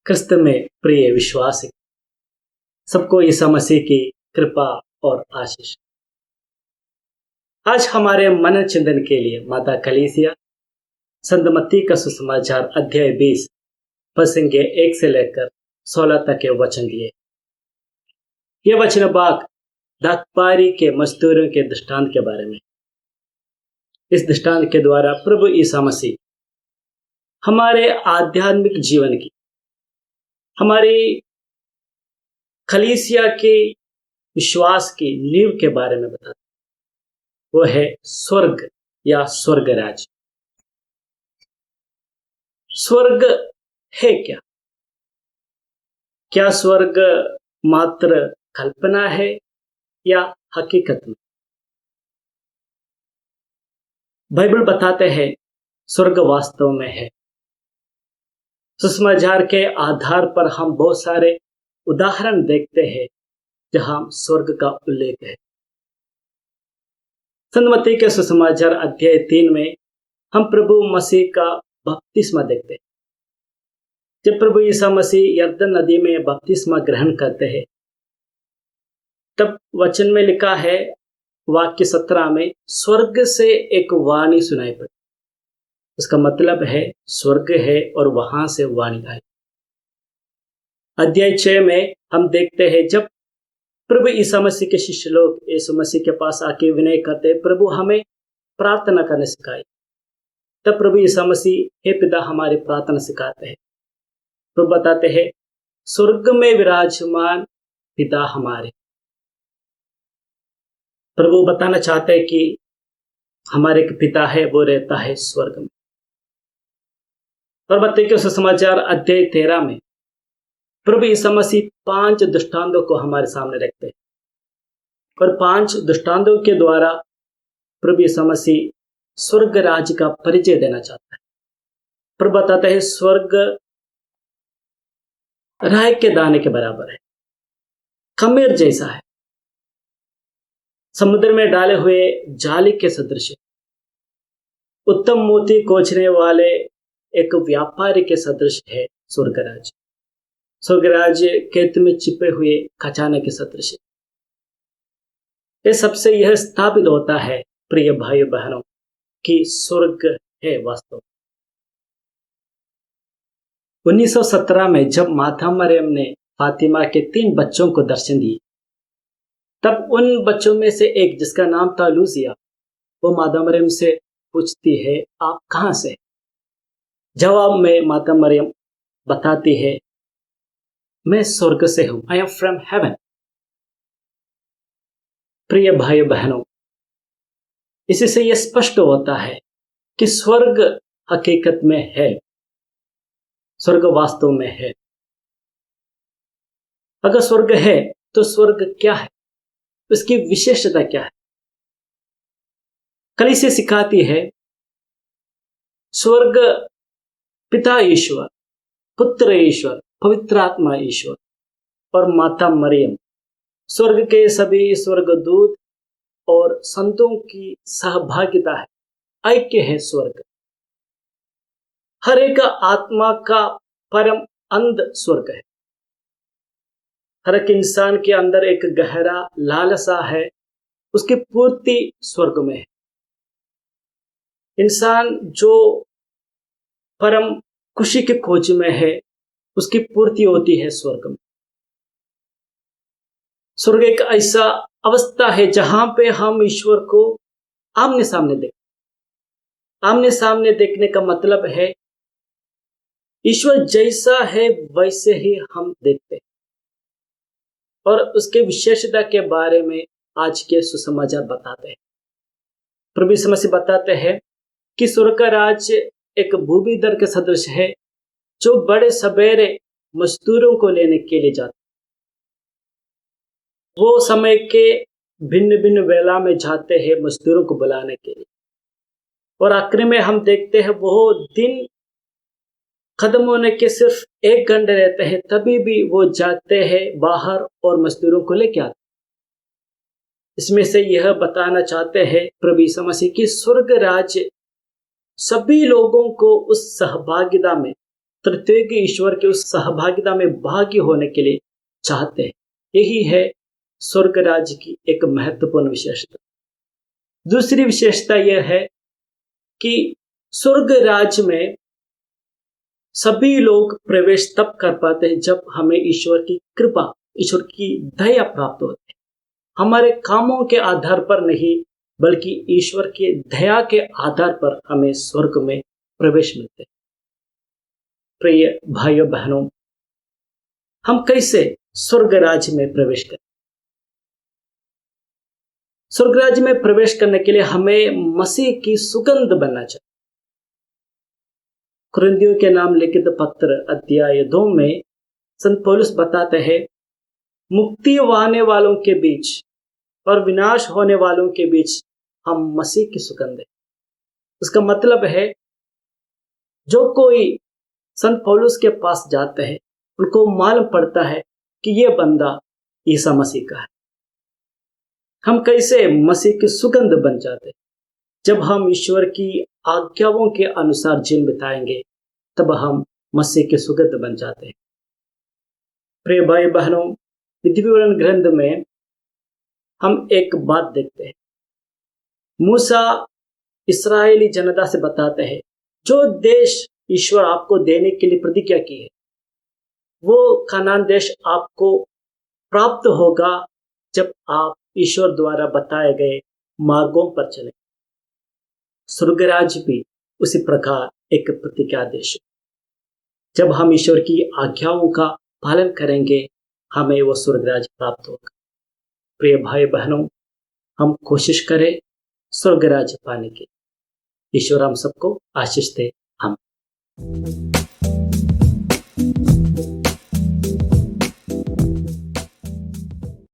क्रिस्त में प्रिय विश्वासी, सबको यीशु मसीह की कृपा और आशीष। आज हमारे मन चिंतन के लिए माता कलीसिया संत मत्ती का सुसमाचार अध्याय 20 पद 1 से लेकर 16 तक के वचन दिए। ये वचन भाग दाखपारी के मजदूरों के दृष्टांत के बारे में। इस दृष्टांत के द्वारा प्रभु यीशु मसीह हमारे आध्यात्मिक जीवन की, हमारी कलीसिया के विश्वास की नींव के बारे में बताते। वो है स्वर्ग या स्वर्ग राज्य। स्वर्ग है क्या? क्या स्वर्ग मात्र कल्पना है या हकीकत में? बाइबल बताते हैं स्वर्ग वास्तव में है। सुसमाचार के आधार पर हम बहुत सारे उदाहरण देखते हैं जहां स्वर्ग का उल्लेख है। संत मत्ती के सुसमाचार अध्याय 3 में हम प्रभु मसीह का बपतिस्मा देखते हैं। जब प्रभु यीशु मसीह यरदन नदी में बपतिस्मा ग्रहण करते हैं, तब वचन में लिखा है, वाक्य 17 में, स्वर्ग से एक वाणी सुनाई पड़ी। उसका मतलब है स्वर्ग है और वहां से वाणी आई। अध्याय 6 में हम देखते हैं जब प्रभु यीशु मसीह के शिष्य लोग यीशु मसीह के पास आके विनय करते, प्रभु हमें प्रार्थना करने सिखाए। तब प्रभु यीशु मसीह, हे पिता, हमारी प्रार्थना सिखाते हैं। प्रभु बताते हैं, स्वर्ग में विराजमान पिता हमारे। प्रभु बताना चाहते हैं कि हमारे एक पिता है, वो रहता है स्वर्ग में। और मत्ती के सुसमाचार अध्याय 13 में प्रभु यीशु मसीह 5 दृष्टांतों को हमारे सामने रखते हैं और 5 दृष्टांतों के द्वारा प्रभु यीशु मसीह स्वर्ग राज्य का परिचय देना चाहता है। प्रभु बताता है, स्वर्ग राय के दाने के बराबर है, खमीर जैसा है, समुद्र में डाले हुए जाली के सदृश है, उत्तम मोती खोजने वाले एक व्यापारी के सदृश है। स्वर्ग राज्य, स्वर्ग राज्य खेत में छिपे हुए खजाने के सदृश है। इस सबसे यह स्थापित होता है, प्रिय भाइयों बहनों, कि स्वर्ग है वास्तव। 1917 में जब माता मरियम ने फातिमा के 3 बच्चों को दर्शन दिए, तब उन बच्चों में से एक, जिसका नाम था लूसिया, वो माता मरियम से पूछती है, आप कहां से? जवाब में माता मरियम बताती है, मैं स्वर्ग से हूं, आई एम फ्रॉम हेवन। प्रिय भाइयों बहनों, इसी से यह स्पष्ट होता है कि स्वर्ग हकीकत में है, स्वर्ग वास्तव में है। अगर स्वर्ग है तो स्वर्ग क्या है, उसकी विशेषता क्या है? कलीसिया सिखाती है, स्वर्ग पिता ईश्वर, पुत्र ईश्वर, पवित्र आत्मा ईश्वर और माता मरियम, स्वर्ग के सभी स्वर्गदूत और संतों की सहभागिता है, ऐक्य है स्वर्ग। हर एक आत्मा का परम अंध स्वर्ग है। हर एक इंसान के अंदर एक गहरा लालसा है, उसकी पूर्ति स्वर्ग में है। इंसान जो परम खुशी की खोज में है, उसकी पूर्ति होती है स्वर्ग में। स्वर्ग एक ऐसा अवस्था है जहां पे हम ईश्वर को आमने सामने देखते। आमने सामने देखने का मतलब है, ईश्वर जैसा है वैसे ही हम देखते हैं। और उसके विशेषता के बारे में आज के सुसमाचार बताते हैं। प्रभु यीशु मसीह बताते हैं कि स्वर्ग का राज्य एक भूमिदर के सदृश है, जो बड़े सवेरे मजदूरों को लेने के लिए जाते। वो समय के भिन्न भिन्न वेला में जाते हैं मजदूरों को बुलाने के लिए, और आखिर में हम देखते हैं वो दिन खत्म होने के सिर्फ 1 घंटे रहते हैं, तभी भी वो जाते हैं बाहर और मजदूरों को लेके आते। इसमें से यह बताना चाहते हैं प्रभु यीशु मसीह की स्वर्ग राज्य सभी लोगों को उस सहभागिता में तृतीय ईश्वर के उस सहभागिता में भागी होने के लिए चाहते हैं। यही है स्वर्ग राज्य की एक महत्वपूर्ण विशेषता। दूसरी विशेषता यह है कि स्वर्ग राज्य में सभी लोग प्रवेश तब कर पाते हैं जब हमें ईश्वर की कृपा, ईश्वर की दया प्राप्त होती है। हमारे कामों के आधार पर नहीं, बल्कि ईश्वर के दया के आधार पर हमें स्वर्ग में प्रवेश मिलते हैं। प्रिय भाइयों बहनों, हम कैसे स्वर्ग राज्य में प्रवेश करें? स्वर्ग राज्य में प्रवेश करने के लिए हमें मसीह की सुगंध बनना चाहिए। कुरिन्थियों के नाम लिखित पत्र अध्याय 2 में संत पौलुस बताते हैं, मुक्ति पाने वालों के बीच और विनाश होने वालों के बीच हम मसीह की सुगंध है। उसका मतलब है, जो कोई संत पौलुस के पास जाते हैं उनको मालूम पड़ता है कि यह बंदा ईसा मसीह का है। हम कैसे मसीह की सुगंध बन जाते हैं? जब हम ईश्वर की आज्ञाओं के अनुसार जीवन बिताएंगे, तब हम मसीह की सुगंध बन जाते हैं। प्रिय भाई बहनों, विधि विवरण ग्रंथ में हम एक बात देखते हैं। मूसा इस्राएली जनता से बताते हैं, जो देश ईश्वर आपको देने के लिए प्रतिज्ञा की है, वो कनान देश आपको प्राप्त होगा जब आप ईश्वर द्वारा बताए गए मार्गों पर चलें। स्वर्ग राज्य भी उसी प्रकार एक प्रतिज्ञा देश है। जब हम ईश्वर की आज्ञाओं का पालन करेंगे, हमें वो स्वर्ग राज्य प्राप्त होगा। प्रिय भाई बहनों, हम कोशिश करें स्वर्ग राज्य पाने की। ईश्वर हम सबको आशीष दे। हम